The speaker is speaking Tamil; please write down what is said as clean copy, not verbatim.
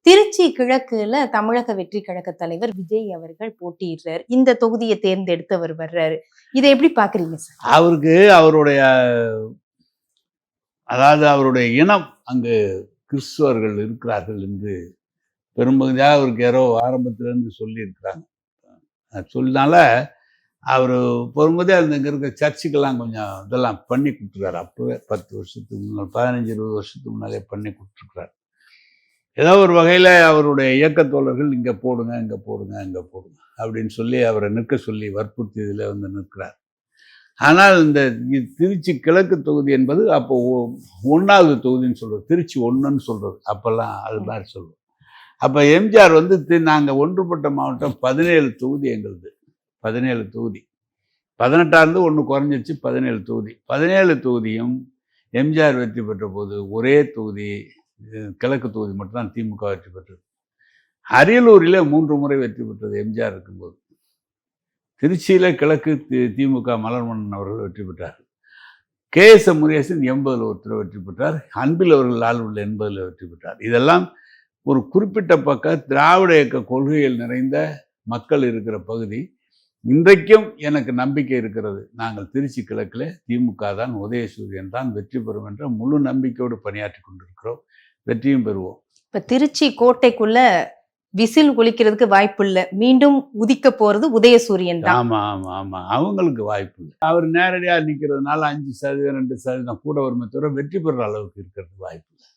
திருச்சி கிழக்குல தமிழக வெற்றி கழக தலைவர் விஜய் அவர்கள் போட்டியிடுறாரு. இந்த தொகுதியை தேர்ந்தெடுத்தவர் வர்றாரு. இதை எப்படி பாக்குறீங்க சார்? அவருக்கு அவருடைய அவருடைய இனம் அங்கு கிறிஸ்துவர்கள் இருக்கிறார்கள் என்று பெரும்பகுதியாக அவருக்கு யாரோ ஆரம்பத்திலிருந்து சொல்லியிருக்கிறாங்க. சொன்னால அவர் பெரும்பகுதியாக இங்கே இருக்க சர்ச்சுக்கெல்லாம் கொஞ்சம் இதெல்லாம் பண்ணி கொடுத்துருக்காரு. அப்போவே 10 வருஷத்துக்கு முன்னால் 15-20 வருஷத்துக்கு முன்னாலே பண்ணி கொடுத்துருக்குறாரு. ஏதோ ஒரு வகையில் அவருடைய இயக்கத் தோழர்கள் இங்கே போடுங்க, இங்கே போடுங்க, இங்கே போடுங்க அப்படின்னு சொல்லி அவரை நிற்க சொல்லி வற்புறுத்தியதில் வந்து நிற்கிறார். ஆனால் இந்த திருச்சி கிழக்கு தொகுதி என்பது அப்போ 1வது தொகுதின்னு சொல்கிறது, திருச்சி 1ன்னு சொல்கிறது. அப்போல்லாம் அது மாதிரி சொல்லுவோம். அப்போ எம்ஜிஆர் வந்து நாங்கள் ஒன்றுபட்ட மாவட்டம் 17 தொகுதி எங்களுது. 17 தொகுதி 18 ஒன்று குறைஞ்சிருச்சு, 17 தொகுதி. 17 தொகுதியும் எம்ஜிஆர் வெற்றி பெற்ற போது ஒரே தொகுதி கிழக்கு தொகுதி மட்டும்தான் திமுக வெற்றி பெற்றது. அரியலூரில் 3 முறை வெற்றி பெற்றது எம்ஜிஆர் இருக்கும்போது. திருச்சியில் கிழக்கு திமுக மலர்மன்னன் அவர்கள் வெற்றி பெற்றார். KS முருகேசன் 80 ஒருத்தர் வெற்றி பெற்றார். அன்பில் அவர்கள் லால்வுள்ள 80 வெற்றி பெற்றார். இதெல்லாம் ஒரு குறிப்பிட்ட பக்கம் திராவிட இயக்க கொள்கைகள் நிறைந்த மக்கள் இருக்கிற பகுதி. இன்றைக்கும் எனக்கு நம்பிக்கை இருக்கிறது. நாங்கள் திருச்சி கிழக்கில் திமுக தான், உதயசூரியன் தான் வெற்றி பெறும் என்ற முழு நம்பிக்கையோடு பணியாற்றி கொண்டிருக்கிறோம். வெற்றியும் பெறுவோம். இப்ப திருச்சி கோட்டைக்குள்ள விசில் ஒலிக்கிறதுக்கு வாய்ப்பு இல்லை. மீண்டும் உதிக்க போறது உதயசூரியன் தான். ஆமா ஆமா ஆமா, அவங்களுக்கு வாய்ப்பு இல்லை. அவர் நேரடியாக நிற்கிறதுனால 5% 2% கூட வருமே தவிர வெற்றி பெறுற அளவுக்கு இருக்கிறது வாய்ப்பு இல்லை.